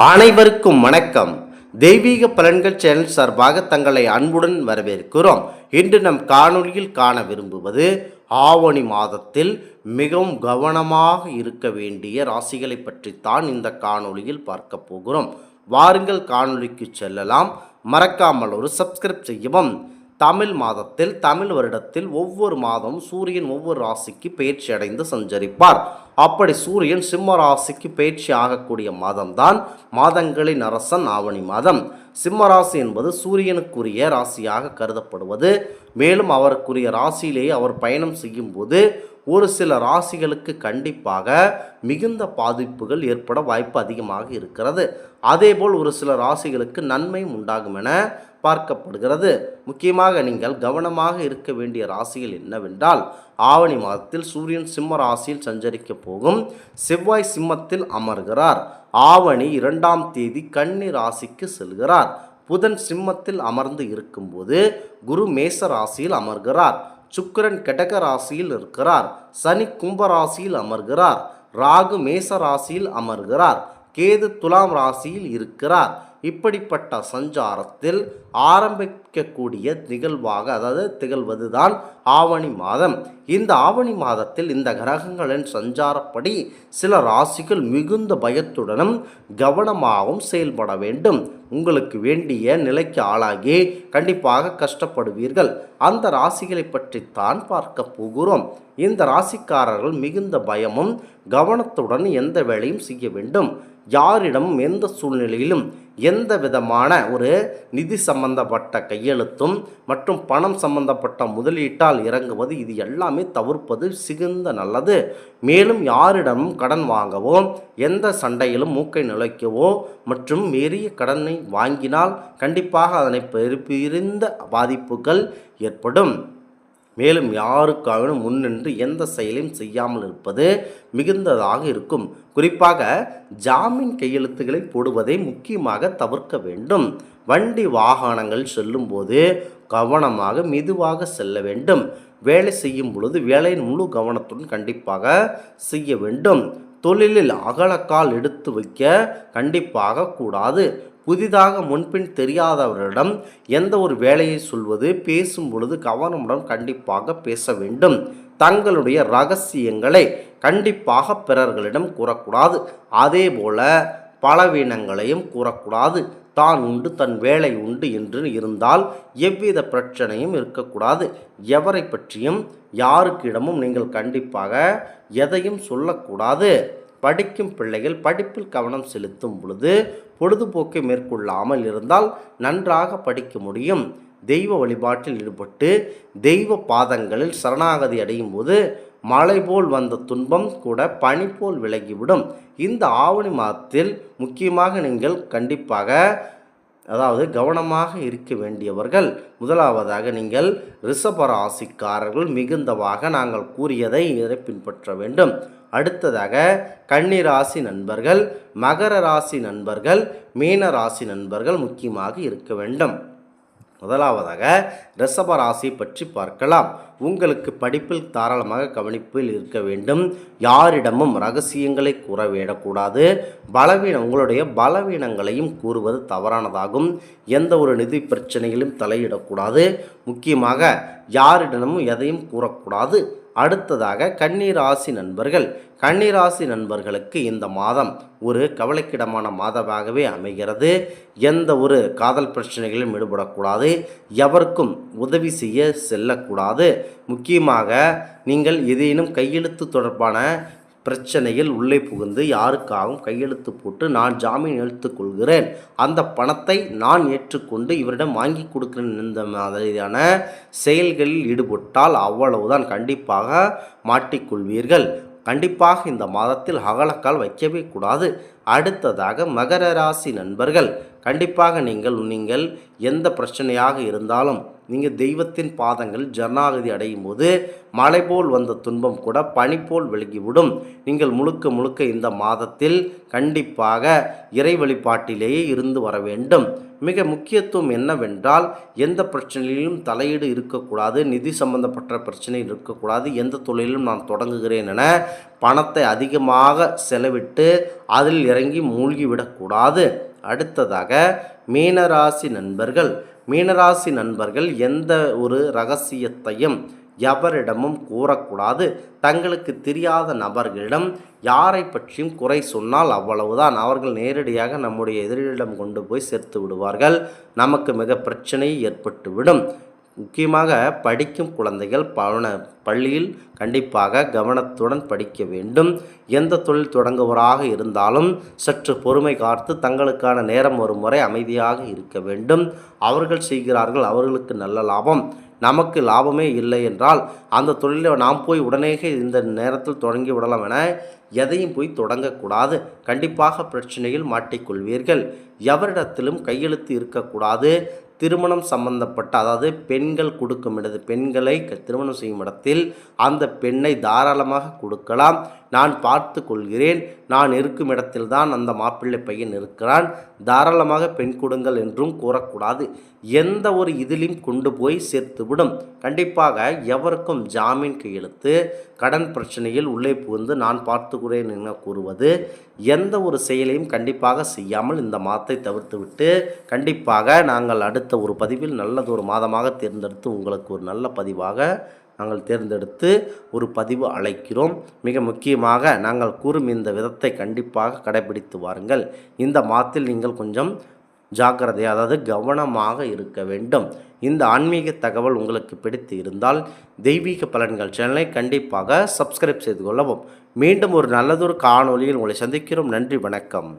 அனைவருக்கும் வணக்கம். தெய்வீக பலன்கள் சேனல் சார்பாக தங்களை அன்புடன் வரவேற்கிறோம். இன்று நம் காணொளியில் காண விரும்புவது ஆவணி மாதத்தில் மிகவும் கவனமாக இருக்க வேண்டிய ராசிகளை பற்றித்தான் இந்த காணொளியில் பார்க்க போகிறோம். வாருங்கள் காணொளிக்கு செல்லலாம். மறக்காமல் ஒரு சப்ஸ்கிரைப் செய்யவும். தமிழ் மாதத்தில் தமிழ் வருடத்தில் ஒவ்வொரு மாதமும் சூரியன் ஒவ்வொரு ராசிக்கு பயிற்சி அடைந்து சஞ்சரிப்பார். அப்படி சூரியன் சிம்ம ராசிக்கு பயிற்சி ஆகக்கூடிய மாதம்தான் மாதங்களின் அரசன் ஆவணி மாதம். சிம்ம ராசி என்பது சூரியனுக்குரிய ராசியாக கருதப்படுவது. மேலும் அவருக்குரிய ராசியிலேயே அவர் பயணம் செய்யும் போது ஒரு சில ராசிகளுக்கு கண்டிப்பாக மிகுந்த பாதிப்புகள் ஏற்பட வாய்ப்பு அதிகமாக இருக்கிறது. அதேபோல் ஒரு சில ராசிகளுக்கு நன்மையும் உண்டாகும் என பார்க்கப்படுகிறது. முக்கியமாக நீங்கள் கவனமாக இருக்க வேண்டிய ராசிகள் என்னவென்றால், ஆவணி மாதத்தில் சூரியன் சிம்ம ராசியில் சஞ்சரிக்க போகும். செவ்வாய் சிம்மத்தில் அமர்கிறார். ஆவணி 2ஆம் தேதி கன்னி ராசிக்கு செல்கிறார். புதன் சிம்மத்தில் அமர்ந்து இருக்கும்போது குரு மேச ராசியில் அமர்கிறார். சுக்கிரன் கடக ராசியில் இருக்கிறார். சனி கும்ப ராசியில் அமர்கிறார். ராகு மேச ராசியில் அமர்கிறார். கேது துலாம் ராசியில் இருக்கிறார். இப்படிப்பட்ட சஞ்சாரத்தில் ஆரம்பிக்கக்கூடிய திகழ்வதுதான் ஆவணி மாதம். இந்த ஆவணி மாதத்தில் இந்த கிரகங்களின் சஞ்சாரப்படி சில ராசிகள் மிகுந்த பயத்துடனும் கவனமாகவும் செயல்பட வேண்டும். உங்களுக்கு வேண்டிய நிலைக்கு ஆளாகி கண்டிப்பாக கஷ்டப்படுவீர்கள். அந்த ராசிகளை பற்றித்தான் பார்க்க போகிறோம். இந்த ராசிக்காரர்கள் மிகுந்த பயமும் கவனத்துடன் எந்த வேலையும் செய்ய வேண்டும். யாரிடமும் எந்த சூழ்நிலையிலும் எந்த விதமான ஒரு நிதி சம்பந்தப்பட்ட கையெழுத்தும் மற்றும் பணம் சம்பந்தப்பட்ட முதலீட்டால் இறங்குவது இது எல்லாமே தவிர்ப்பது சிகுந்த நல்லது. மேலும் யாரிடமும் கடன் வாங்கவோ எந்த சண்டையிலும் மூக்கை நுழைக்கவோ மற்றும் மீறிய கடனை வாங்கினால் கண்டிப்பாக அதனை பிரிந்த பாதிப்புகள் ஏற்படும். மேலும் யாருக்காக முன்னின்று எந்த செயலையும் செய்யாமல் இருப்பது மிகுந்ததாக இருக்கும். குறிப்பாக ஜாமீன் கையெழுத்துக்களை போடுவதை முக்கியமாக தவிர்க்க வேண்டும். வண்டி வாகனங்கள் செல்லும் போது கவனமாக மெதுவாக செல்ல வேண்டும். வேலை செய்யும் பொழுது வேலையின் முழு கவனத்துடன் கண்டிப்பாக செய்ய வேண்டும். தொழிலில் அகலக்கால் எடுத்து வைக்க கண்டிப்பாக கூடாது. புதிதாக முன்பின் தெரியாதவரிடம் எந்த ஒரு வேலையை சொல்வது பேசும் பொழுது கவனமுடன் கண்டிப்பாக பேச வேண்டும். தங்களுடைய இரகசியங்களை கண்டிப்பாக பிறர்களிடம் கூறக்கூடாது. அதே போல பலவீனங்களையும் கூறக்கூடாது. தான் உண்டு தன் வேலை உண்டு என்று இருந்தால் எவ்வித பிரச்சனையும் இருக்கக்கூடாது. எவரை பற்றியும் யாருக்கிடமும் நீங்கள் கண்டிப்பாக எதையும் சொல்லக்கூடாது. படிக்கும் பிள்ளைகள் படிப்பில் கவனம் செலுத்தும் பொழுது பொழுதுபோக்கை மேற்கொள்ளாமல் இருந்தால் நன்றாக படிக்க முடியும். தெய்வ வழிபாட்டில் ஈடுபட்டு தெய்வ பாதங்களில் சரணாகதி அடையும் போது மழை போல் வந்த துன்பம் கூட பனி போல் விலகிவிடும். இந்த ஆவணி மாதத்தில் முக்கியமாக நீங்கள் கண்டிப்பாக கவனமாக இருக்க வேண்டியவர்கள். முதலாவதாக நீங்கள் ரிஷப ராசிக்காரர்கள் மிகுந்தவாக நாங்கள் கூறியதை பின்பற்ற வேண்டும். அடுத்ததாக கன்னி ராசி நண்பர்கள், மகர ராசி நண்பர்கள், மீன ராசி நண்பர்கள் முக்கியமாக இருக்க வேண்டும். முதலாவதாக ரிஷப ராசி பற்றி பார்க்கலாம். உங்களுக்கு படிப்பில் தாராளமாக கவனிப்பில் இருக்க வேண்டும். யாரிடமும் இரகசியங்களை கூற விடக்கூடாது. உங்களுடைய பலவீனங்களையும் கூறுவது தவறானதாகும். எந்த ஒரு நிதி பிரச்சனையிலும் தலையிடக்கூடாது. முக்கியமாக யாரிடமும் எதையும் கூறக்கூடாது. அடுத்ததாக கன்னிராசி நண்பர்கள். கன்னிராசி நண்பர்களுக்கு இந்த மாதம் ஒரு கவலைக்கிடமான மாதமாகவே அமைகிறது. எந்த ஒரு காதல் பிரச்சனைகளிலும் ஈடுபடக்கூடாது. எவருக்கும் உதவி செய்ய செல்லக்கூடாது. முக்கியமாக நீங்கள் ஏதேனும் கையெழுத்து தொடர்பான பிரச்சனையில் உள்ளே புகுந்து யாருக்காகவும் கையெழுத்து போட்டு நான் ஜாமீன் எடுத்துக்கொள்கிறேன், அந்த பணத்தை நான் ஏற்றுக்கொண்டு இவரிடம் வாங்கி கொடுக்கிறேன், இந்த மாதிரியான செயல்களில் ஈடுபட்டால் அவ்வளவுதான் கண்டிப்பாக மாட்டிக்கொள்வீர்கள். கண்டிப்பாக இந்த மாதத்தில் அகலக்கால் வைக்கவே கூடாது. அடுத்ததாக மகர ராசி நண்பர்கள், கண்டிப்பாக நீங்கள் எந்த பிரச்சனையாக இருந்தாலும் நீங்கள் தெய்வத்தின் பாதங்கள் ஜனாகதி அடையும் போது மழை போல் வந்த துன்பம் கூட பனி போல் விலகிவிடும். நீங்கள் முழுக்க இந்த மாதத்தில் கண்டிப்பாக இறை வழிபாட்டிலேயே இருந்து வர வேண்டும். மிக முக்கியத்துவம் என்னவென்றால் எந்த பிரச்சனையிலும் தலையீடு இருக்கக்கூடாது, நிதி சம்பந்தப்பட்ட பிரச்சனை இருக்கக்கூடாது, எந்த தொழிலும் நான் தொடங்குகிறேன் என பணத்தை அதிகமாக செலவிட்டு அதில் இறங்கி மூழ்கிவிடக்கூடாது. அடுத்ததாக மீனராசி நண்பர்கள் எந்த ஒரு ரகசியத்தையும் எவரிடமும் கூறக்கூடாது. தங்களுக்கு தெரியாத நபர்களிடம் யாரை பற்றியும் குறை சொன்னால் அவ்வளவுதான், அவர்கள் நேரடியாக நம்முடைய எதிரிடம் கொண்டு போய் சேர்த்து விடுவார்கள். நமக்கு மிக பிரச்சனை ஏற்பட்டுவிடும். முக்கியமாக படிக்கும் குழந்தைகள் பள்ளியில் கண்டிப்பாக கவனத்துடன் படிக்க வேண்டும். எந்த தொழில் தொடங்குவராக இருந்தாலும் சற்று பொறுமை காத்து தங்களுக்கான நேரம் வரும் வரை அமைதியாக இருக்க வேண்டும். அவர்கள் செய்கிறார்கள், அவர்களுக்கு நல்ல லாபம், நமக்கு லாபமே இல்லை என்றால் அந்த தொழிலை நாம் போய் உடனேக இந்த நேரத்தில் தொடங்கி விடலாம் என எதையும் போய் தொடங்கக்கூடாது. கண்டிப்பாக பிரச்சனையில் மாட்டிக்கொள்வீர்கள். எவரிடத்திலும் கையெழுத்து இருக்கக்கூடாது. திருமணம் சம்பந்தப்பட்ட, அதாவது பெண்கள் கொடுக்கும் இடத்து பெண்களை திருமணம் செய்யும் இடத்தில் அந்த பெண்ணை தாராளமாக கொடுக்கலாம். நான் பார்த்து கொள்கிறேன், நான் இருக்கும் இடத்தில்தான் அந்த மாப்பிள்ளை பையன் இருக்கிறான், தாராளமாக பெண் கொடுங்கள் என்றும் கூறக்கூடாது. எந்த ஒரு இதிலையும் கொண்டு போய் சேர்த்துவிடும். கண்டிப்பாக எவருக்கும் ஜாமீன் கையெழுத்து, கடன் பிரச்சனையில் உள்ளே புகுந்து நான் பார்த்துக்கிறேன் என கூறுவது, எந்த ஒரு செயலையும் கண்டிப்பாக செய்யாமல் இந்த மாதத்தை தவிர்த்துவிட்டு கண்டிப்பாக நாங்கள் அடுத்த ஒரு பதிவில் நல்லதொரு மாதமாக தேர்ந்தெடுத்து உங்களுக்கு ஒரு நல்ல பதிவாக நாங்கள் தேர்ந்தெடுத்து ஒரு பதிவு அழைக்கிறோம். மிக முக்கியமாக நாங்கள் கூறும் இந்த விதத்தை கண்டிப்பாக கடைபிடித்து வாருங்கள். இந்த மாதத்தில் நீங்கள் கொஞ்சம் ஜாக்கிரதையாக, அதாவது கவனமாக இருக்க வேண்டும். இந்த ஆன்மீக தகவல் உங்களுக்கு பிடித்து இருந்தால் தெய்வீக பலன்கள் சேனலை கண்டிப்பாக சப்ஸ்கிரைப் செய்து கொள்ளவும். மீண்டும் ஒரு நல்லதொரு காணொளியில் உங்களை சந்திக்கிறோம். நன்றி, வணக்கம்.